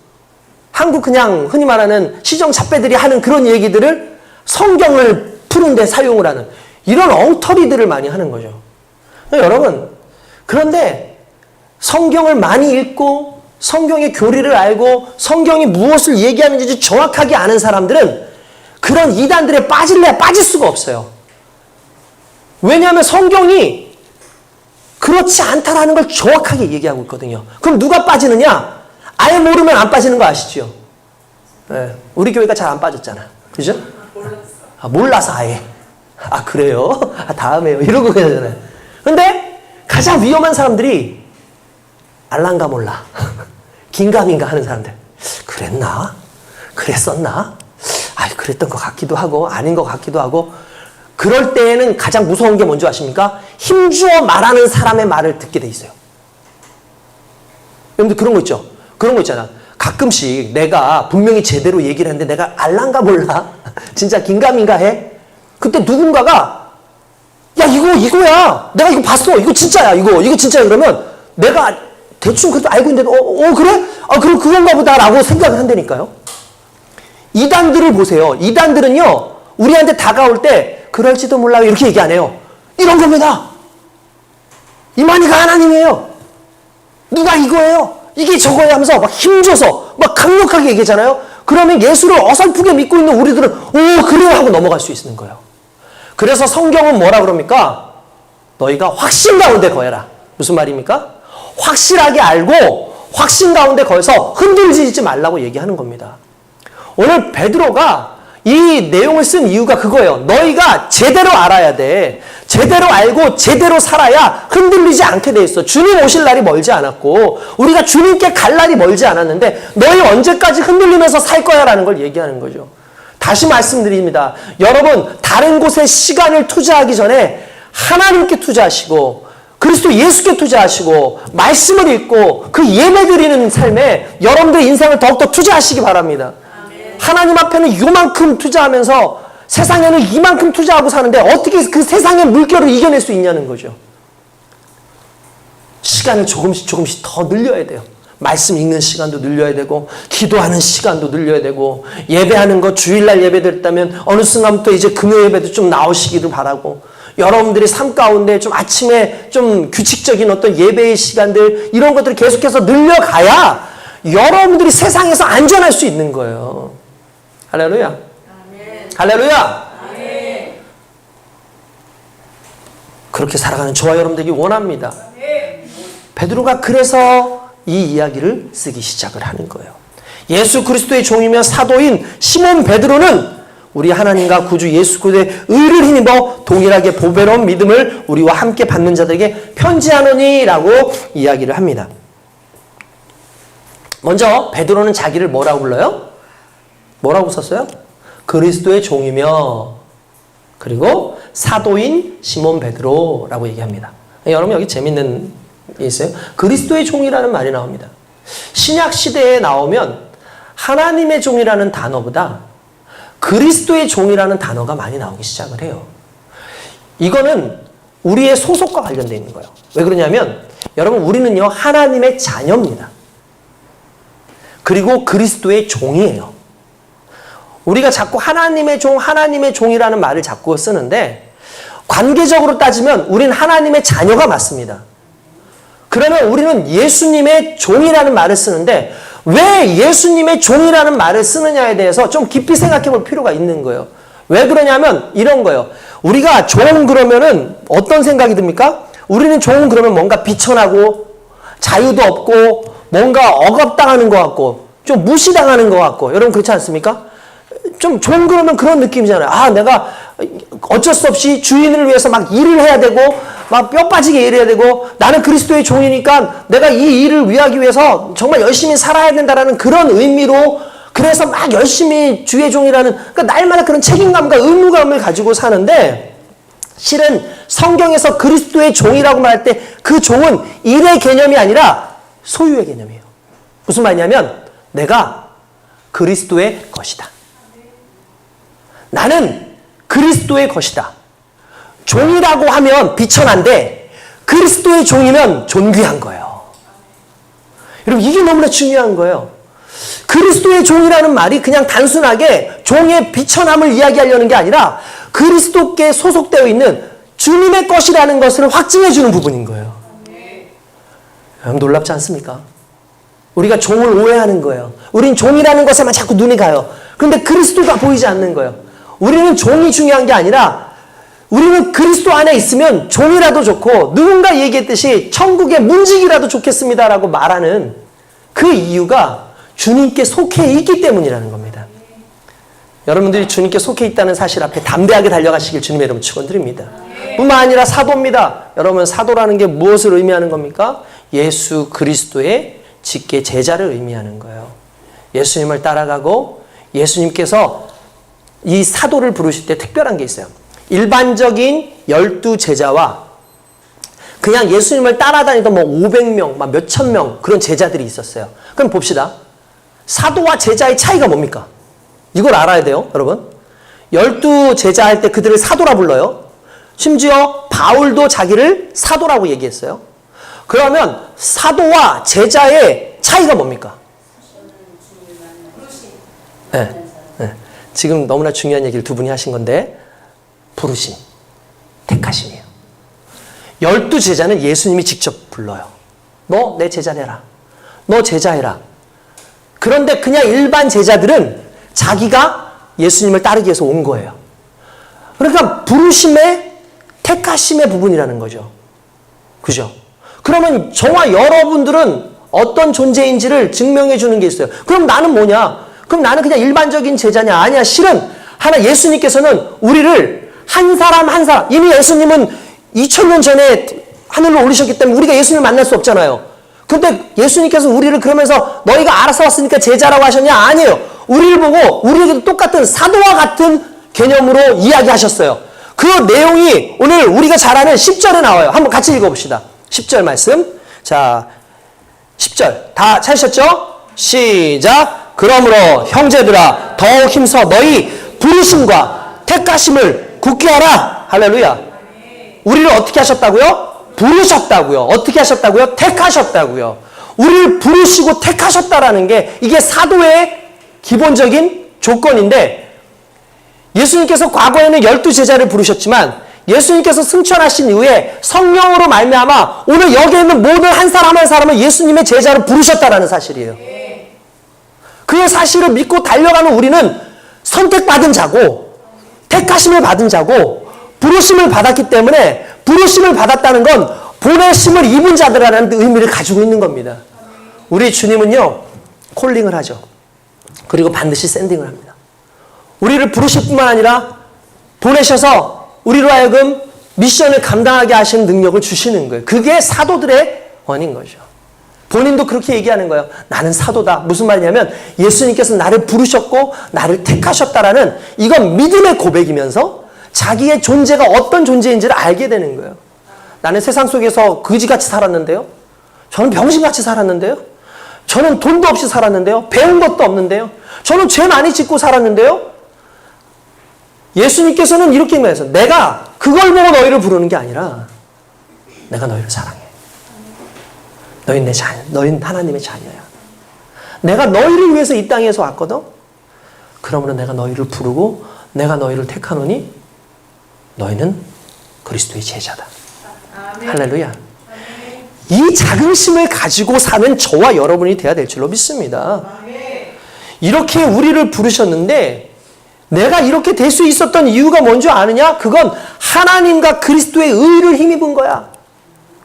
한국 그냥 흔히 말하는 시정잡배들이 하는 그런 얘기들을 성경을 푸는데 사용을 하는 이런 엉터리들을 많이 하는 거죠. 여러분, 그런데 성경을 많이 읽고 성경의 교리를 알고 성경이 무엇을 얘기하는지 정확하게 아는 사람들은 그런 이단들에 빠질래야 빠질 수가 없어요. 왜냐하면 성경이 그렇지 않다라는 걸 정확하게 얘기하고 있거든요. 그럼 누가 빠지느냐? 아예 모르면 안 빠지는 거 아시죠? 네, 우리 교회가 잘 안 빠졌잖아. 그죠? 몰라서 아예. 그래요? 다음에요. 이러고 그러잖아요. 근데 가장 위험한 사람들이 알란가 몰라. 긴가민가 하는 사람들. 그랬나? 그랬었나? 그랬던 것 같기도 하고 아닌 것 같기도 하고. 그럴 때에는 가장 무서운 게 뭔지 아십니까? 힘주어 말하는 사람의 말을 듣게 돼 있어요. 여러분들 그런 거 있죠? 그런 거 있잖아. 가끔씩 내가 분명히 제대로 얘기를 했는데 내가 알란가 몰라? 진짜 긴가민가 해? 그때 누군가가 야 이거야. 내가 이거 봤어. 이거 진짜야. 이거 진짜야. 그러면 내가 대충 그래도 알고 있는데 그래? 그럼 그건가 보다라고 생각을 한다니까요. 이단들을 보세요. 이단들은요. 우리한테 다가올 때 그럴지도 몰라요. 이렇게 얘기 안 해요. 이런 겁니다. 이만희가 하나님이에요. 누가 이거예요. 이게 저거야 하면서 막 힘줘서 막 강력하게 얘기하잖아요. 그러면 예수를 어설프게 믿고 있는 우리들은 그래요 하고 넘어갈 수 있는 거예요. 그래서 성경은 뭐라 그럽니까? 너희가 확신 가운데 거해라. 무슨 말입니까? 확실하게 알고 확신 가운데 거해서 흔들리지 말라고 얘기하는 겁니다. 오늘 베드로가 이 내용을 쓴 이유가 그거예요. 너희가 제대로 알아야 돼. 제대로 알고 제대로 살아야 흔들리지 않게 돼 있어. 주님 오실 날이 멀지 않았고 우리가 주님께 갈 날이 멀지 않았는데 너희 언제까지 흔들리면서 살 거야 라는 걸 얘기하는 거죠. 다시 말씀드립니다. 여러분 다른 곳에 시간을 투자하기 전에 하나님께 투자하시고 그리스도 예수께 투자하시고 말씀을 읽고 그 예배드리는 삶에 여러분들의 인생을 더욱더 투자하시기 바랍니다. 하나님 앞에는 요만큼 투자하면서 세상에는 이만큼 투자하고 사는데 어떻게 그 세상의 물결을 이겨낼 수 있냐는 거죠. 시간을 조금씩 더 늘려야 돼요. 말씀 읽는 시간도 늘려야 되고 기도하는 시간도 늘려야 되고 예배하는 거 주일날 예배 드렸다면 어느 순간부터 이제 금요 예배도 좀 나오시기를 바라고 여러분들의 삶 가운데 좀 아침에 좀 규칙적인 어떤 예배의 시간들 이런 것들을 계속해서 늘려가야 여러분들이 세상에서 안전할 수 있는 거예요. 할렐루야. 아멘. 할렐루야. 아멘. 그렇게 살아가는 저와 여러분 되기 원합니다. 아멘. 베드로가 그래서 이 이야기를 쓰기 시작을 하는 거예요. 예수 그리스도의 종이며 사도인 시몬 베드로는 우리 하나님과 구주 예수 그리스도의 의를 힘입어 동일하게 보배로운 믿음을 우리와 함께 받는 자들에게 편지하노니라고 이야기를 합니다. 먼저 베드로는 자기를 뭐라고 불러요? 뭐라고 썼어요? 그리스도의 종이며 그리고 사도인 시몬 베드로라고 얘기합니다. 여러분 여기 재밌는 게 있어요. 그리스도의 종이라는 말이 나옵니다. 신약 시대에 나오면 하나님의 종이라는 단어보다 그리스도의 종이라는 단어가 많이 나오기 시작을 해요. 이거는 우리의 소속과 관련되어 있는 거예요. 왜 그러냐면 여러분 우리는요 하나님의 자녀입니다. 그리고 그리스도의 종이에요. 우리가 자꾸 하나님의 종이라는 말을 자꾸 쓰는데 관계적으로 따지면 우린 하나님의 자녀가 맞습니다. 그러면 우리는 예수님의 종이라는 말을 쓰는데 왜 예수님의 종이라는 말을 쓰느냐에 대해서 좀 깊이 생각해 볼 필요가 있는 거예요. 왜 그러냐면 이런 거예요. 우리가 종 그러면은 어떤 생각이 듭니까? 우리는 종 그러면 뭔가 비천하고 자유도 없고 뭔가 억압당하는 것 같고 좀 무시당하는 것 같고 여러분 그렇지 않습니까? 좀 종 그러면 그런 느낌이잖아요. 내가 어쩔 수 없이 주인을 위해서 막 일을 해야 되고 막 뼈 빠지게 일해야 되고 나는 그리스도의 종이니까 내가 이 일을 위하기 위해서 정말 열심히 살아야 된다라는 그런 의미로 그래서 막 열심히 주의 종이라는 그러니까 날마다 그런 책임감과 의무감을 가지고 사는데 실은 성경에서 그리스도의 종이라고 말할 때 그 종은 일의 개념이 아니라 소유의 개념이에요. 무슨 말이냐면 내가 그리스도의 것이다. 나는 그리스도의 것이다. 종이라고 하면 비천한데 그리스도의 종이면 존귀한 거예요. 여러분 이게 너무나 중요한 거예요. 그리스도의 종이라는 말이 그냥 단순하게 종의 비천함을 이야기하려는 게 아니라 그리스도께 소속되어 있는 주님의 것이라는 것을 확증해 주는 부분인 거예요. 여러분 놀랍지 않습니까? 우리가 종을 오해하는 거예요. 우린 종이라는 것에만 자꾸 눈이 가요. 그런데 그리스도가 보이지 않는 거예요. 우리는 종이 중요한 게 아니라 우리는 그리스도 안에 있으면 종이라도 좋고 누군가 얘기했듯이 천국의 문지기라도 좋겠습니다라고 말하는 그 이유가 주님께 속해 있기 때문이라는 겁니다. 여러분들이 주님께 속해 있다는 사실 앞에 담대하게 달려가시길 주님의 이름으로 축원드립니다. 뿐만 아니라 사도입니다. 여러분 사도라는 게 무엇을 의미하는 겁니까? 예수 그리스도의 직계 제자를 의미하는 거예요. 예수님을 따라가고 예수님께서 이 사도를 부르실 때 특별한 게 있어요. 일반적인 12제자와 그냥 예수님을 따라다니던 뭐 500명, 막 몇천 명 그런 제자들이 있었어요. 그럼 봅시다. 사도와 제자의 차이가 뭡니까? 이걸 알아야 돼요, 여러분. 12제자 할 때 그들을 사도라 불러요. 심지어 바울도 자기를 사도라고 얘기했어요. 그러면 사도와 제자의 차이가 뭡니까? 네, 네. 지금 너무나 중요한 얘기를 두 분이 하신 건데 부르심, 택하심이에요. 12제자는 예수님이 직접 불러요. 너 내 제자 되라. 너 제자해라. 그런데 그냥 일반 제자들은 자기가 예수님을 따르기 위해서 온 거예요. 그러니까 부르심의 택하심의 부분이라는 거죠. 그죠? 그러면 저와 여러분들은 어떤 존재인지를 증명해 주는 게 있어요. 그럼 나는 뭐냐? 그럼 나는 그냥 일반적인 제자냐? 아니야. 실은 예수님께서는 우리를 한 사람 한 사람, 이미 예수님은 2000년 전에 하늘로 올리셨기 때문에 우리가 예수님을 만날 수 없잖아요. 근데 예수님께서 우리를 그러면서 너희가 알아서 왔으니까 제자라고 하셨냐? 아니에요. 우리를 보고 우리에게도 똑같은 사도와 같은 개념으로 이야기하셨어요. 그 내용이 오늘 우리가 잘 아는 10절에 나와요. 한번 같이 읽어봅시다. 10절 말씀. 자, 10절 다 찾으셨죠? 시작. 그러므로 형제들아 더욱 힘써 너희 부르심과 택하심을 굳게 하라. 할렐루야. 우리를 어떻게 하셨다고요? 부르셨다고요. 어떻게 하셨다고요? 택하셨다고요. 우리를 부르시고 택하셨다라는 게 이게 사도의 기본적인 조건인데 예수님께서 과거에는 12제자를 부르셨지만 예수님께서 승천하신 이후에 성령으로 말미암아 오늘 여기에 있는 모든 한 사람 한 사람을 예수님의 제자로 부르셨다라는 사실이에요. 그 사실을 믿고 달려가는 우리는 선택받은 자고 택하심을 받은 자고 부르심을 받았기 때문에 부르심을 받았다는 건 보내심을 입은 자들이라는 의미를 가지고 있는 겁니다. 우리 주님은요 콜링을 하죠. 그리고 반드시 샌딩을 합니다. 우리를 부르실 뿐만 아니라 보내셔서 우리로 하여금 미션을 감당하게 하시는 능력을 주시는 거예요. 그게 사도들의 원인 거죠. 본인도 그렇게 얘기하는 거예요. 나는 사도다. 무슨 말이냐면 예수님께서 나를 부르셨고 나를 택하셨다라는 이건 믿음의 고백이면서 자기의 존재가 어떤 존재인지를 알게 되는 거예요. 나는 세상 속에서 거지같이 살았는데요. 저는 병신같이 살았는데요. 저는 돈도 없이 살았는데요. 배운 것도 없는데요. 저는 죄 많이 짓고 살았는데요. 예수님께서는 이렇게 말해서 내가 그걸 보고 너희를 부르는 게 아니라 내가 너희를 사랑해. 너희는 내 자녀, 너희는 하나님의 자녀야. 내가 너희를 위해서 이 땅에서 왔거든. 그러므로 내가 너희를 부르고 내가 너희를 택하노니 너희는 그리스도의 제자다. 아멘. 할렐루야. 아멘. 이 자긍심을 가지고 사는 저와 여러분이 돼야 될 줄로 믿습니다. 아멘. 이렇게 우리를 부르셨는데 내가 이렇게 될 수 있었던 이유가 뭔지 아느냐? 그건 하나님과 그리스도의 의를 힘입은 거야.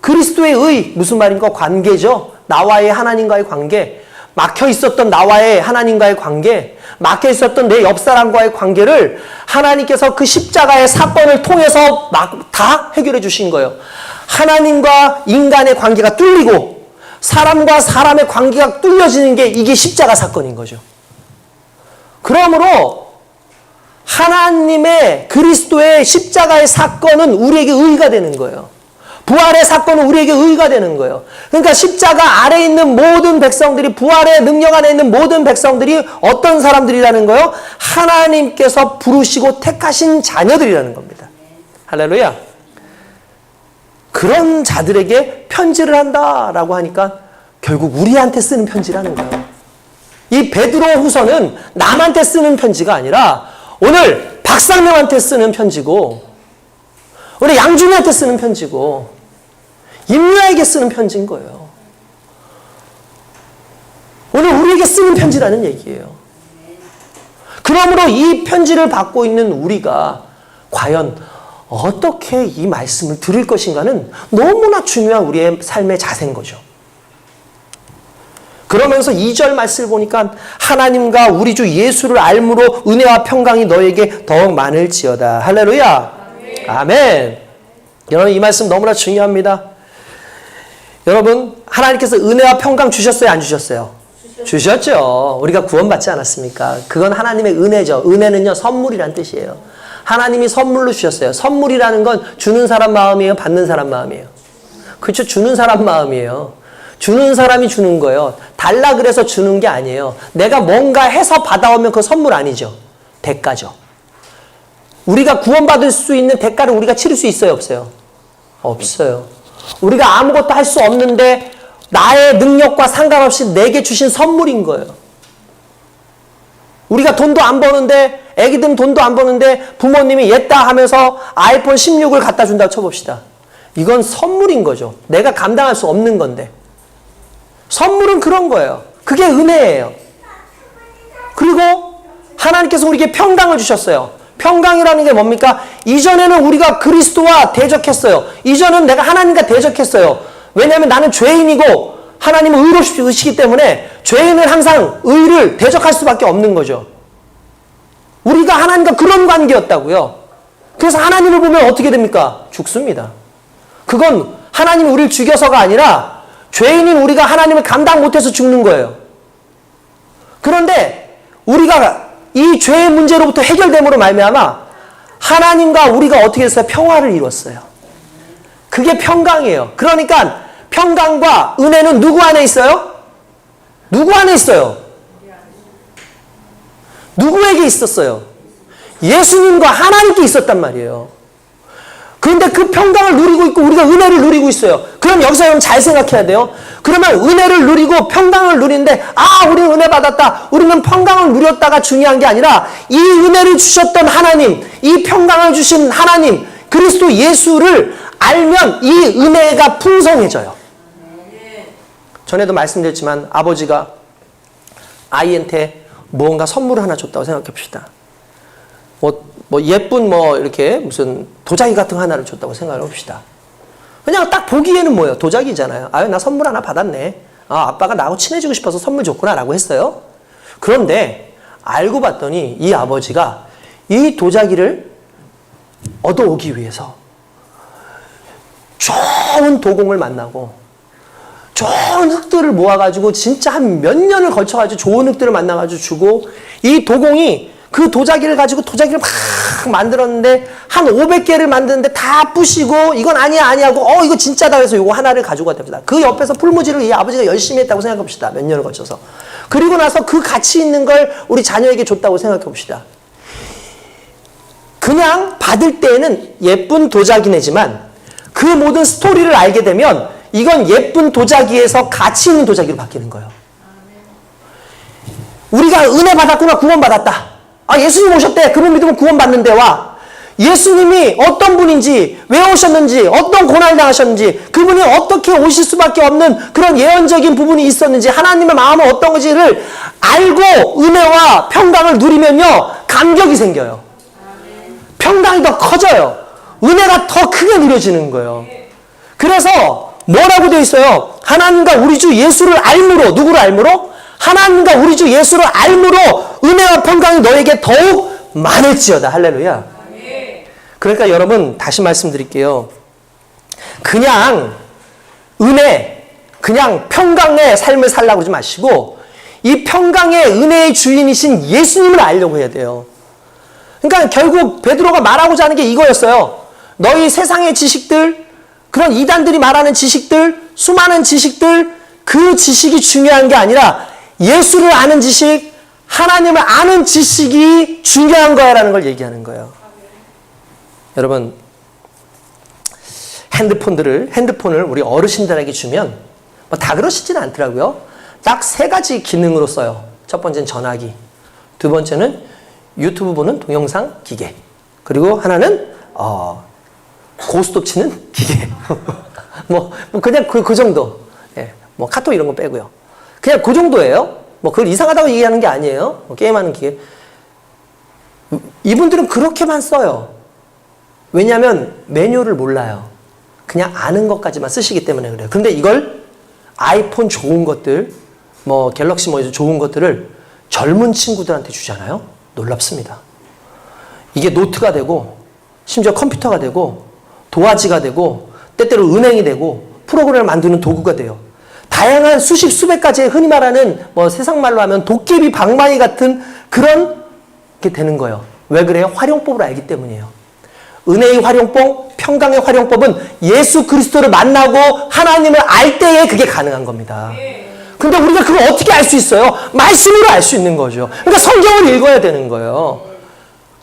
그리스도의 의, 무슨 말인가? 관계죠. 나와의 하나님과의 관계. 막혀 있었던 나와의 하나님과의 관계, 막혀 있었던 내 옆사람과의 관계를 하나님께서 그 십자가의 사건을 통해서 다 해결해 주신 거예요. 하나님과 인간의 관계가 뚫리고 사람과 사람의 관계가 뚫려지는 게 이게 십자가 사건인 거죠. 그러므로 하나님의 그리스도의 십자가의 사건은 우리에게 의가 되는 거예요. 부활의 사건은 우리에게 의가 되는 거예요. 그러니까 십자가 아래에 있는 모든 백성들이, 부활의 능력 안에 있는 모든 백성들이 어떤 사람들이라는 거예요? 하나님께서 부르시고 택하신 자녀들이라는 겁니다. 할렐루야. 그런 자들에게 편지를 한다라고 하니까 결국 우리한테 쓰는 편지라는 거예요. 이 베드로 후서는 남한테 쓰는 편지가 아니라 오늘 박상명한테 쓰는 편지고 오늘 양준이한테 쓰는 편지고 임야에게 쓰는 편지인 거예요. 오늘 우리에게 쓰는 편지라는 얘기예요. 그러므로 이 편지를 받고 있는 우리가 과연 어떻게 이 말씀을 들을 것인가는 너무나 중요한 우리의 삶의 자세인 거죠. 그러면서 2절 말씀을 보니까 하나님과 우리 주 예수를 알므로 은혜와 평강이 너에게 더욱 많을지어다. 할렐루야. 아멘. 여러분 이 말씀 너무나 중요합니다. 여러분 하나님께서 은혜와 평강 주셨어요? 안 주셨어요? 주셨죠. 우리가 구원받지 않았습니까? 그건 하나님의 은혜죠. 은혜는요, 선물이란 뜻이에요. 하나님이 선물로 주셨어요. 선물이라는 건 주는 사람 마음이에요, 받는 사람 마음이에요. 그렇죠? 주는 사람 마음이에요. 주는 사람이 주는 거예요. 달라 그래서 주는 게 아니에요. 내가 뭔가 해서 받아오면 그거 선물 아니죠. 대가죠. 우리가 구원받을 수 있는 대가를 우리가 치를 수 있어요, 없어요? 없어요. 우리가 아무것도 할 수 없는데 나의 능력과 상관없이 내게 주신 선물인 거예요. 우리가 돈도 안 버는데, 애기들은 돈도 안 버는데 부모님이 옛다 하면서 아이폰 16을 갖다 준다고 쳐봅시다. 이건 선물인 거죠. 내가 감당할 수 없는 건데. 선물은 그런 거예요. 그게 은혜예요. 그리고 하나님께서 우리에게 평강을 주셨어요. 평강이라는 게 뭡니까? 이전에는 우리가 그리스도와 대적했어요. 이전은 내가 하나님과 대적했어요. 왜냐하면 나는 죄인이고 하나님은 의로우시기 때문에 죄인은 항상 의를 대적할 수밖에 없는 거죠. 우리가 하나님과 그런 관계였다고요. 그래서 하나님을 보면 어떻게 됩니까? 죽습니다. 그건 하나님이 우리를 죽여서가 아니라 죄인인 우리가 하나님을 감당 못해서 죽는 거예요. 그런데 우리가 이 죄의 문제로부터 해결됨으로 말미암아 하나님과 우리가 어떻게 했어요? 평화를 이뤘어요. 그게 평강이에요. 그러니까 평강과 은혜는 누구 안에 있어요? 누구 안에 있어요? 누구에게 있었어요? 예수님과 하나님께 있었단 말이에요. 그런데 그 평강을 누리고 있고 우리가 은혜를 누리고 있어요. 그럼 여기서 여러분 잘 생각해야 돼요. 그러면 은혜를 누리고 평강을 누리는데 우리는 은혜 받았다. 우리는 평강을 누렸다가 중요한 게 아니라 이 은혜를 주셨던 하나님, 이 평강을 주신 하나님, 그리스도 예수를 알면 이 은혜가 풍성해져요. 전에도 말씀드렸지만 아버지가 아이한테 무언가 선물을 하나 줬다고 생각해 봅시다. 예쁜 이렇게 무슨 도자기 같은 거 하나를 줬다고 생각해 봅시다. 그냥 딱 보기에는 뭐예요? 도자기잖아요. 나 선물 하나 받았네. 아빠가 나하고 친해지고 싶어서 선물 줬구나 라고 했어요. 그런데 알고 봤더니 이 아버지가 이 도자기를 얻어오기 위해서 좋은 도공을 만나고 좋은 흙들을 모아가지고 진짜 한 몇 년을 걸쳐가지고 좋은 흙들을 만나가지고 주고 이 도공이 그 도자기를 가지고 도자기를 막 만들었는데 한 500개를 만드는데 다 부시고 이건 아니야 아니하고 이거 진짜다 해서 이거 하나를 가지고 왔답니다. 그 옆에서 풀무지를 이 아버지가 열심히 했다고 생각해 봅시다. 몇 년을 거쳐서. 그리고 나서 그 가치 있는 걸 우리 자녀에게 줬다고 생각해 봅시다. 그냥 받을 때에는 예쁜 도자기네지만 그 모든 스토리를 알게 되면 이건 예쁜 도자기에서 가치 있는 도자기로 바뀌는 거예요. 우리가 은혜 받았구나, 구원 받았다. 예수님 오셨대. 그분 믿으면 구원 받는데 와. 예수님이 어떤 분인지, 왜 오셨는지, 어떤 고난을 당하셨는지, 그분이 어떻게 오실 수밖에 없는 그런 예언적인 부분이 있었는지, 하나님의 마음은 어떤 건지를 알고 은혜와 평강을 누리면요, 감격이 생겨요. 평강이 더 커져요. 은혜가 더 크게 누려지는 거예요. 그래서 뭐라고 되어 있어요? 하나님과 우리 주 예수를 알므로, 누구를 알므로? 하나님과 우리 주 예수를 알므로 은혜와 평강이 너에게 더욱 많을지어다. 할렐루야. 그러니까 여러분 다시 말씀드릴게요. 그냥 은혜, 그냥 평강의 삶을 살라고 하지 마시고 이 평강의 은혜의 주인이신 예수님을 알려고 해야 돼요. 그러니까 결국 베드로가 말하고자 하는 게 이거였어요. 너희 세상의 지식들, 그런 이단들이 말하는 지식들, 수많은 지식들, 그 지식이 중요한 게 아니라 예수를 아는 지식, 하나님을 아는 지식이 중요한 거야라는 걸 얘기하는 거예요. 여러분, 핸드폰을 우리 어르신들에게 주면 다 그러시지는 않더라고요. 딱 3가지 기능으로 써요. 첫 번째는 전화기, 두 번째는 유튜브 보는 동영상 기계, 그리고 하나는 고스톱 치는 기계. 그냥 그 정도. 예, 카톡 이런 거 빼고요. 그냥 그 정도예요. 그걸 이상하다고 얘기하는 게 아니에요. 게임하는 기계. 이분들은 그렇게만 써요. 왜냐하면 매뉴얼을 몰라요. 그냥 아는 것까지만 쓰시기 때문에 그래요. 그런데 이걸 아이폰 좋은 것들, 갤럭시 좋은 것들을 젊은 친구들한테 주잖아요. 놀랍습니다. 이게 노트가 되고, 심지어 컴퓨터가 되고, 도화지가 되고, 때때로 은행이 되고, 프로그램을 만드는 도구가 돼요. 다양한 수십 수백 가지의 흔히 말하는 뭐 세상 말로 하면 도깨비 방망이 같은 그런 게 되는 거예요. 왜 그래요? 활용법을 알기 때문이에요. 은혜의 활용법, 평강의 활용법은 예수 그리스도를 만나고 하나님을 알 때에 그게 가능한 겁니다. 근데 우리가 그걸 어떻게 알 수 있어요? 말씀으로 알 수 있는 거죠. 그러니까 성경을 읽어야 되는 거예요.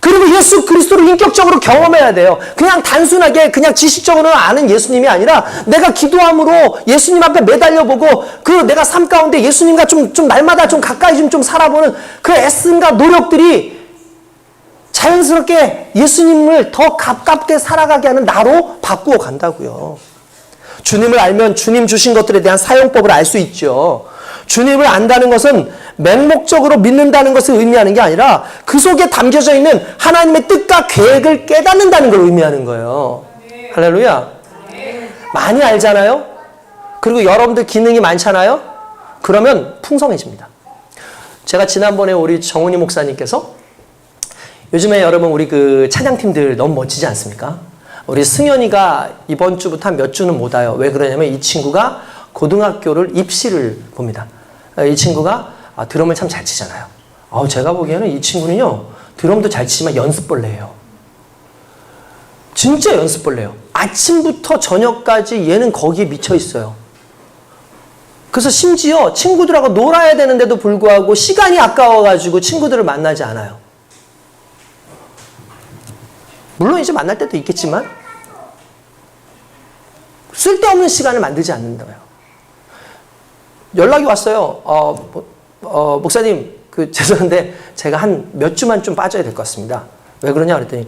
그리고 예수 그리스도를 인격적으로 경험해야 돼요. 그냥 단순하게 그냥 지식적으로 아는 예수님이 아니라 내가 기도함으로 예수님 앞에 매달려보고 그 내가 삶 가운데 예수님과 좀 날마다 좀 가까이 좀 살아보는 그 애씀과 노력들이 자연스럽게 예수님을 더 가깝게 살아가게 하는 나로 바꾸어 간다고요. 주님을 알면 주님 주신 것들에 대한 사용법을 알 수 있죠. 주님을 안다는 것은 맹목적으로 믿는다는 것을 의미하는 게 아니라 그 속에 담겨져 있는 하나님의 뜻과 계획을 깨닫는다는 걸 의미하는 거예요. 할렐루야. 많이 알잖아요. 그리고 여러분들 기능이 많잖아요. 그러면 풍성해집니다. 제가 지난번에 우리 정훈이 목사님께서 요즘에 여러분 우리 그 찬양팀들 너무 멋지지 않습니까? 우리 승현이가 이번 주부터 한 몇 주는 못 와요. 왜 그러냐면 이 친구가 고등학교를 입시를 봅니다. 이 친구가 드럼을 참 잘 치잖아요. 제가 보기에는 이 친구는요, 드럼도 잘 치지만 연습벌레예요. 진짜 연습벌레예요. 아침부터 저녁까지 얘는 거기에 미쳐 있어요. 그래서 심지어 친구들하고 놀아야 되는데도 불구하고 시간이 아까워가지고 친구들을 만나지 않아요. 물론 이제 만날 때도 있겠지만 쓸데없는 시간을 만들지 않는다고요. 연락이 왔어요. 목사님, 죄송한데 제가 한 몇 주만 좀 빠져야 될 것 같습니다. 왜 그러냐 그랬더니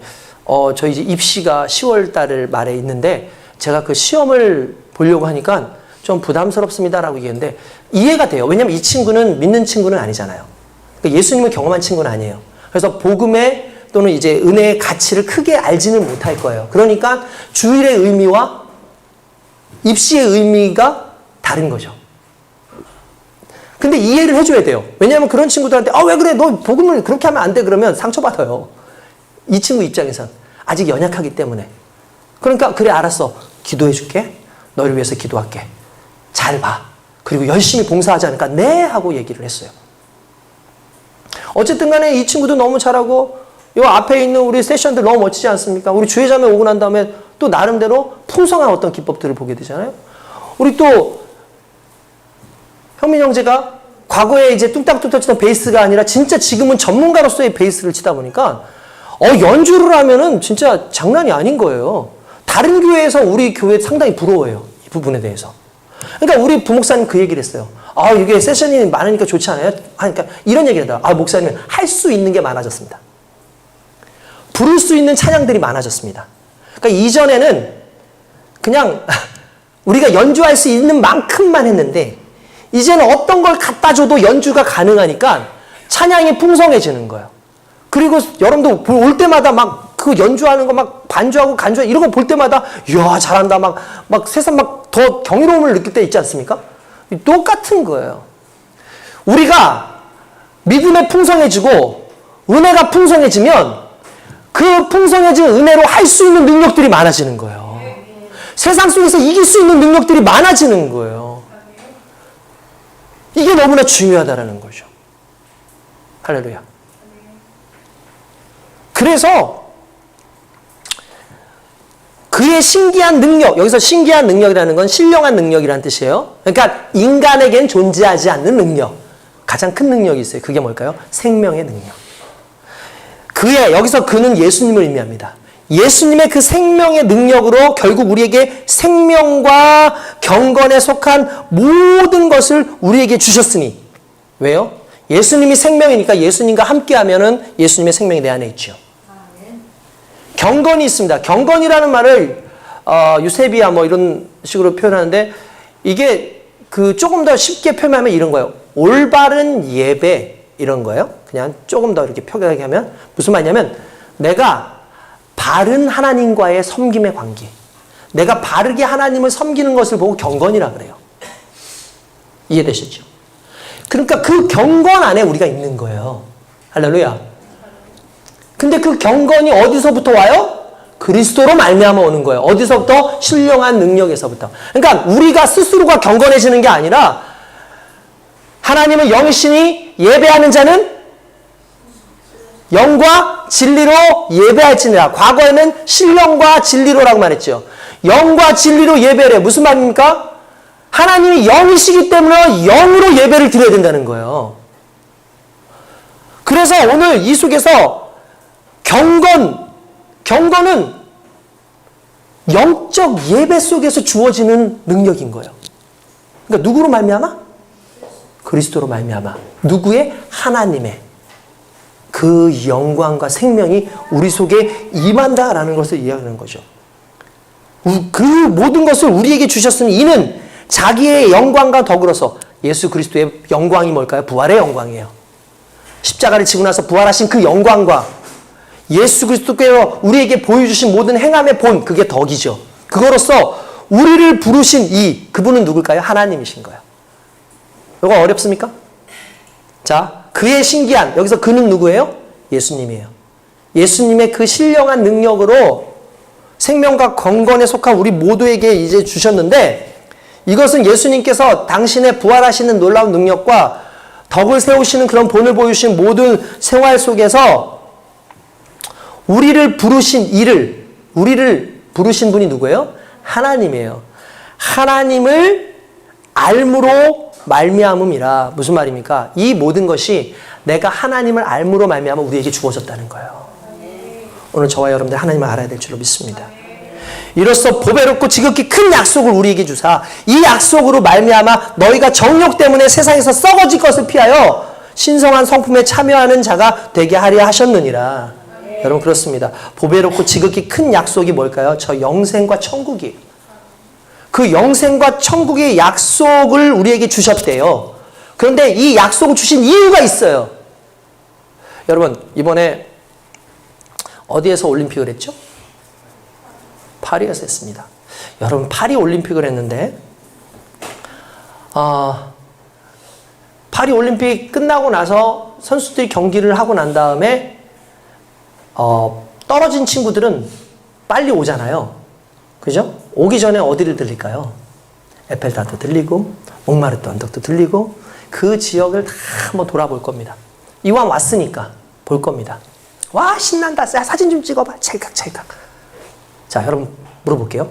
저 이제 입시가 10월 달 말에 있는데 제가 그 시험을 보려고 하니까 좀 부담스럽습니다라고 얘기했는데 이해가 돼요. 왜냐면 이 친구는 믿는 친구는 아니잖아요. 그러니까 예수님을 경험한 친구는 아니에요. 그래서 복음의 또는 이제 은혜의 가치를 크게 알지는 못할 거예요. 그러니까 주일의 의미와 입시의 의미가 다른 거죠. 근데 이해를 해줘야 돼요. 왜냐하면 그런 친구들한테 왜 그래 너 복음을 그렇게 하면 안 돼 그러면 상처받아요. 이 친구 입장에선 아직 연약하기 때문에. 그러니까 그래 알았어. 기도해 줄게. 너를 위해서 기도할게. 잘 봐. 그리고 열심히 봉사하지 않을까? 네 하고 얘기를 했어요. 어쨌든 간에 이 친구도 너무 잘하고 요 앞에 있는 우리 세션들 너무 멋지지 않습니까? 우리 주회자매 오고 난 다음에 또 나름대로 풍성한 어떤 기법들을 보게 되잖아요. 우리 또 형민 형제가 과거에 이제 뚱땅뚱땅 치던 베이스가 아니라 진짜 지금은 전문가로서의 베이스를 치다 보니까 연주를 하면은 진짜 장난이 아닌 거예요. 다른 교회에서 우리 교회 상당히 부러워해요. 이 부분에 대해서. 그러니까 우리 부목사님 그 얘기를 했어요. 이게 세션이 많으니까 좋지 않아요? 그러니까 이런 얘기를 하더라고요. 목사님은 할 수 있는 게 많아졌습니다. 부를 수 있는 찬양들이 많아졌습니다. 그러니까 이전에는 그냥 우리가 연주할 수 있는 만큼만 했는데 이제는 어떤 걸 갖다 줘도 연주가 가능하니까 찬양이 풍성해지는 거예요. 그리고 여러분도 올 때마다 막 그 연주하는 거 막 반주하고 간주하고 이런 거 볼 때마다 이야 잘한다 막 세상 막 더 경이로움을 느낄 때 있지 않습니까? 똑같은 거예요. 우리가 믿음에 풍성해지고 은혜가 풍성해지면 그 풍성해진 은혜로 할 수 있는 능력들이 많아지는 거예요. 세상 속에서 이길 수 있는 능력들이 많아지는 거예요. 이게 너무나 중요하다라는 거죠. 할렐루야. 그래서 그의 신기한 능력, 여기서 신기한 능력이라는 건 신령한 능력이라는 뜻이에요. 그러니까 인간에겐 존재하지 않는 능력. 가장 큰 능력이 있어요. 그게 뭘까요? 생명의 능력. 여기서 그는 예수님을 의미합니다. 예수님의 그 생명의 능력으로 결국 우리에게 생명과 경건에 속한 모든 것을 우리에게 주셨으니. 왜요? 예수님이 생명이니까 예수님과 함께하면은 예수님의 생명이 내 안에 있죠. 경건이 있습니다. 경건이라는 말을 유세비야 뭐 이런 식으로 표현하는데 이게 조금 더 쉽게 표현하면 이런 거예요. 올바른 예배 이런 거예요. 그냥 조금 더 이렇게 표현하게 하면 무슨 말이냐면 내가 바른 하나님과의 섬김의 관계. 내가 바르게 하나님을 섬기는 것을 보고 경건이라 그래요. 이해되시죠? 그러니까 그 경건 안에 우리가 있는 거예요. 할렐루야. 근데 그 경건이 어디서부터 와요? 그리스도로 말미암아 오는 거예요. 어디서부터? 신령한 능력에서부터. 그러니까 우리가 스스로가 경건해지는 게 아니라 하나님을 영이시니 예배하는 자는 영과 진리로 예배할지니라. 과거에는 신령과 진리로라고 말했죠. 영과 진리로 예배를 해. 무슨 말입니까? 하나님이 영이시기 때문에 영으로 예배를 드려야 된다는 거예요. 그래서 오늘 이 속에서 경건은 영적 예배 속에서 주어지는 능력인 거예요. 그러니까 누구로 말미암아? 그리스도로 말미암아. 누구의? 하나님의 그 영광과 생명이 우리 속에 임한다라는 것을 이야기하는 거죠. 그 모든 것을 우리에게 주셨으니 이는 자기의 영광과 더불어서 예수 그리스도의 영광이 뭘까요? 부활의 영광이에요. 십자가를 지고 나서 부활하신 그 영광과 예수 그리스도께서 우리에게 보여주신 모든 행함의 본, 그게 덕이죠. 그거로서 우리를 부르신 그분은 누굴까요? 하나님이신 거예요. 이거 어렵습니까? 자, 그의 신기한, 여기서 그는 누구예요? 예수님이에요. 예수님의 그 신령한 능력으로 생명과 건건에 속한 우리 모두에게 이제 주셨는데, 이것은 예수님께서 당신의 부활하시는 놀라운 능력과 덕을 세우시는 그런 본을 보여주신 모든 생활 속에서 우리를 부르신 우리를 부르신 분이 누구예요? 하나님이에요. 하나님을 알므로 말미암음이라. 무슨 말입니까? 이 모든 것이 내가 하나님을 알므로 말미암아 우리에게 주어졌다는 거예요. 오늘 저와 여러분들 하나님을 알아야 될 줄로 믿습니다. 이로써 보배롭고 지극히 큰 약속을 우리에게 주사 이 약속으로 말미암아 너희가 정욕 때문에 세상에서 썩어질 것을 피하여 신성한 성품에 참여하는 자가 되게 하려 하셨느니라. 여러분 그렇습니다. 보배롭고 지극히 큰 약속이 뭘까요? 저 영생과 천국이에요. 그 영생과 천국의 약속을 우리에게 주셨대요. 그런데 이 약속을 주신 이유가 있어요. 여러분 이번에 어디에서 올림픽을 했죠? 파리에서 했습니다. 여러분 파리 올림픽을 했는데 파리 올림픽 끝나고 나서 선수들이 경기를 하고 난 다음에 떨어진 친구들은 빨리 오잖아요. 그죠? 오기 전에 어디를 들릴까요? 에펠탑도 들리고 몽마르트 언덕도 들리고 그 지역을 다 한번 돌아볼 겁니다. 이왕 왔으니까 볼 겁니다. 와 신난다. 사진 좀 찍어봐. 찰칵찰칵. 자 여러분 물어볼게요.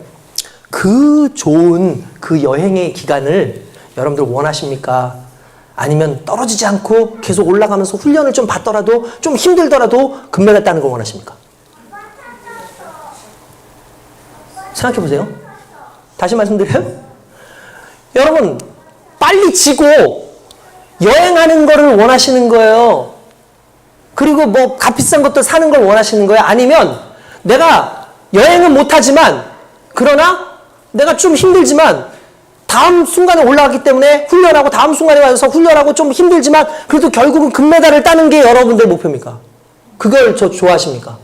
그 좋은 그 여행의 기간을 여러분들 원하십니까? 아니면 떨어지지 않고 계속 올라가면서 훈련을 좀 받더라도 좀 힘들더라도 금메달 따는 걸 원하십니까? 생각해 보세요. 다시 말씀드려요. 여러분 빨리 지고 여행하는 거를 원하시는 거예요. 그리고 뭐 값비싼 것도 사는 걸 원하시는 거예요. 아니면 내가 여행은 못하지만 그러나 내가 좀 힘들지만 다음 순간에 올라가기 때문에 훈련하고 다음 순간에 와서 훈련하고 좀 힘들지만 그래도 결국은 금메달을 따는 게 여러분들 목표입니까? 그걸 좋아하십니까?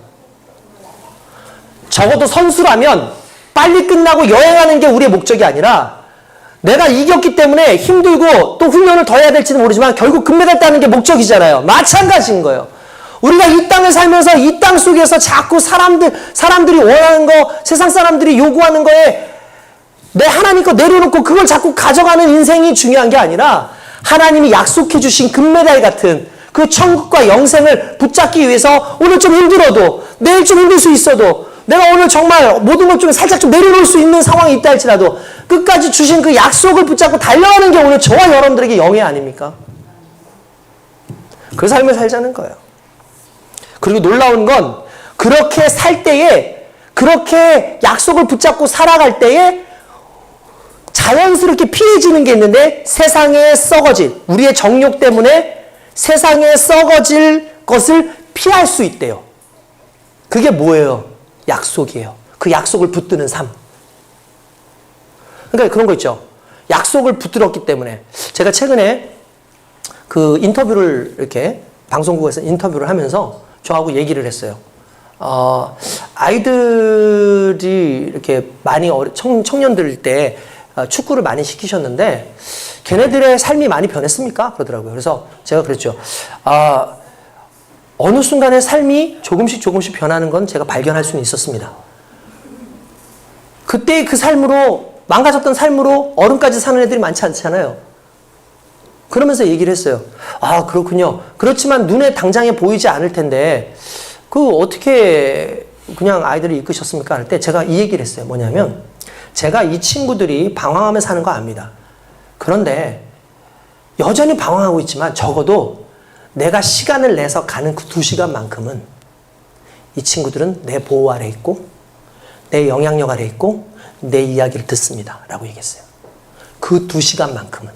적어도 선수라면 빨리 끝나고 여행하는 게 우리의 목적이 아니라 내가 이겼기 때문에 힘들고 또 훈련을 더 해야 될지는 모르지만 결국 금메달 따는 게 목적이잖아요. 마찬가지인 거예요. 우리가 이 땅을 살면서 이 땅 속에서 자꾸 사람들이 원하는 거, 세상 사람들이 요구하는 거에 내 하나님 거 내려놓고 그걸 자꾸 가져가는 인생이 중요한 게 아니라 하나님이 약속해 주신 금메달 같은 그 천국과 영생을 붙잡기 위해서 오늘 좀 힘들어도 내일 좀 힘들 수 있어도 내가 오늘 정말 모든 걸 좀 살짝 좀 내려놓을 수 있는 상황이 있다 할지라도 끝까지 주신 그 약속을 붙잡고 달려가는 게 오늘 저와 여러분들에게 영예 아닙니까? 그 삶을 살자는 거예요. 그리고 놀라운 건 그렇게 살 때에 그렇게 약속을 붙잡고 살아갈 때에 자연스럽게 피해지는 게 있는데 세상에 썩어질 우리의 정욕 때문에 세상에 썩어질 것을 피할 수 있대요. 그게 뭐예요? 약속이에요. 그 약속을 붙드는 삶. 그러니까 그런 거 있죠. 약속을 붙들었기 때문에 제가 최근에 그 인터뷰를 이렇게 방송국에서 인터뷰를 하면서 저하고 얘기를 했어요. 아이들이 이렇게 많이 청년들 때 축구를 많이 시키셨는데 걔네들의 삶이 많이 변했습니까? 그러더라고요. 그래서 제가 그랬죠. 어느 순간에 삶이 조금씩 변하는 건 제가 발견할 수는 있었습니다. 그때의 그 삶으로, 망가졌던 삶으로 어른까지 사는 애들이 많지 않잖아요. 그러면서 얘기를 했어요. 아, 그렇군요. 그렇지만 눈에 당장에 보이지 않을 텐데 어떻게 그냥 아이들을 이끄셨습니까? 할 때 제가 이 얘기를 했어요. 뭐냐면 제가 이 친구들이 방황하며 사는 거 압니다. 그런데 여전히 방황하고 있지만 적어도 내가 시간을 내서 가는 그 2시간만큼은 이 친구들은 내 보호 아래 있고 내 영향력 아래 있고 내 이야기를 듣습니다. 라고 얘기했어요. 그 2시간만큼은.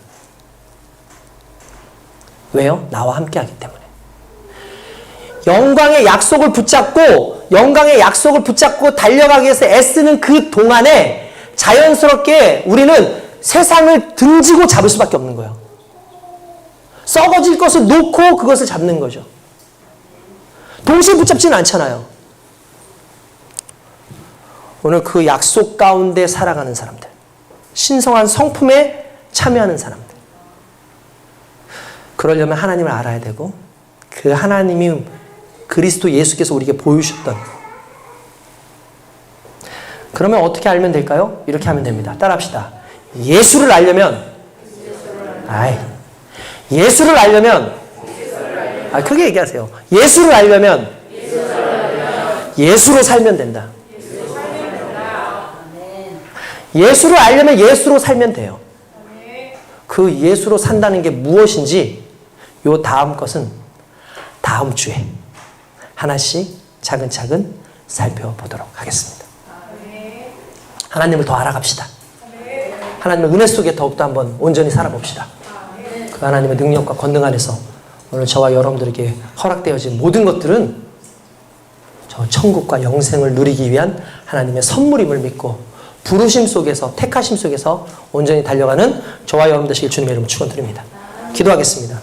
왜요? 나와 함께 하기 때문에. 영광의 약속을 붙잡고 달려가기 위해서 애쓰는 그 동안에 자연스럽게 우리는 세상을 등지고 잡을 수밖에 없는 거예요. 썩어질 것을 놓고 그것을 잡는 거죠. 동시에 붙잡지는 않잖아요. 오늘 그 약속 가운데 살아가는 사람들, 신성한 성품에 참여하는 사람들, 그러려면 하나님을 알아야 되고 그 하나님이 그리스도 예수께서 우리에게 보여주셨던, 그러면 어떻게 알면 될까요? 이렇게 하면 됩니다. 따라합시다. 예수를 알려면 크게 얘기하세요. 예수를 알려면 예수로 살면 된다. 예수를 알려면 예수로 살면 돼요. 그 예수로 산다는 게 무엇인지 요 다음 것은 다음 주에 하나씩 차근차근 살펴보도록 하겠습니다. 하나님을 더 알아갑시다. 하나님의 은혜 속에 더욱더 한번 온전히 살아봅시다. 그 하나님의 능력과 권능 안에서 오늘 저와 여러분들에게 허락되어진 모든 것들은 저 천국과 영생을 누리기 위한 하나님의 선물임을 믿고 부르심 속에서, 택하심 속에서 온전히 달려가는 저와 여러분 되시길 주님의 이름으로 축원드립니다. 기도하겠습니다.